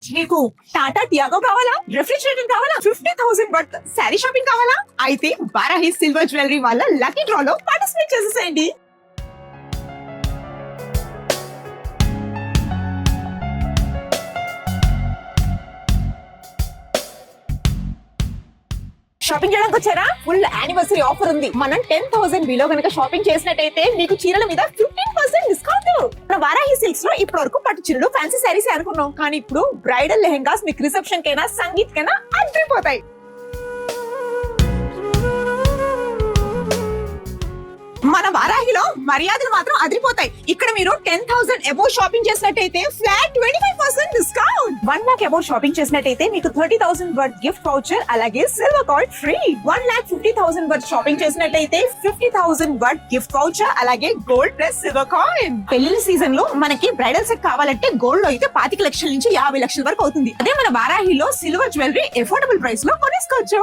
నీకు టాటా టియాగో కావాలా, రిఫ్రిజిరేటర్ కావాలా, 50,000 వర్త్ శారీ షాపింగ్ కావాలా? అయితే వారాహి సిల్వర్ జ్యువెలరీ వాళ్ళ లక్కీ డ్రా లో పార్టిసిపేట్ చేసేసేయండి. షాపింగ్ చేయడానికి వచ్చారా? ఫుల్ యానివర్సరీ ఆఫర్ ఉంది. మనం 10,000 బిలో గనక షాపింగ్ చేసినట్టయితే మీకు చీరల మీద 15% డిస్కౌంట్. మన వారాహి సిల్క్స్ లో ఇప్పటి వరకు పట్టు చీరలు, ఫ్యాన్సీ శారీస్ అనుకున్నాం, కానీ ఇప్పుడు బ్రైడల్ లెహెంగాస్ మీకు రిసెప్షన్ కైనా సంగీత్ కైనా అడ్రిపోతాయి. మన వారాహిలో మర్యాదలు మాత్రం అదిరిపోతాయి. ఇక్కడ మీరు 10,000 అబోవ్ షాపింగ్ చేసినట్టయితే flat 25% discount. 1 lakh above shopping చేసినట్టయితే మీకు 30,000 వర్త్ గిఫ్ట్ వౌచర్, అలాగే silver card free. 1,50,000 worth shopping చేసినట్టయితే 50,000 వర్త్ గిఫ్ట్ వౌచర్, అలాగే గోల్డ్ ప్లస్ సిల్వర్ కాయిన్. పెళ్లి సీజన్ లో మనకి బ్రైడల్ సెట్ కావాలంటే గోల్డ్ లో అయితే 25 లక్షల నుంచి 50 లక్షల వరకు అవుతుంది. అదే మన వారాహిలో సిల్వర్ జ్యువెలరీ అఫోర్డబుల్ ప్రైస్ లో కొనేసుకోవచ్చు.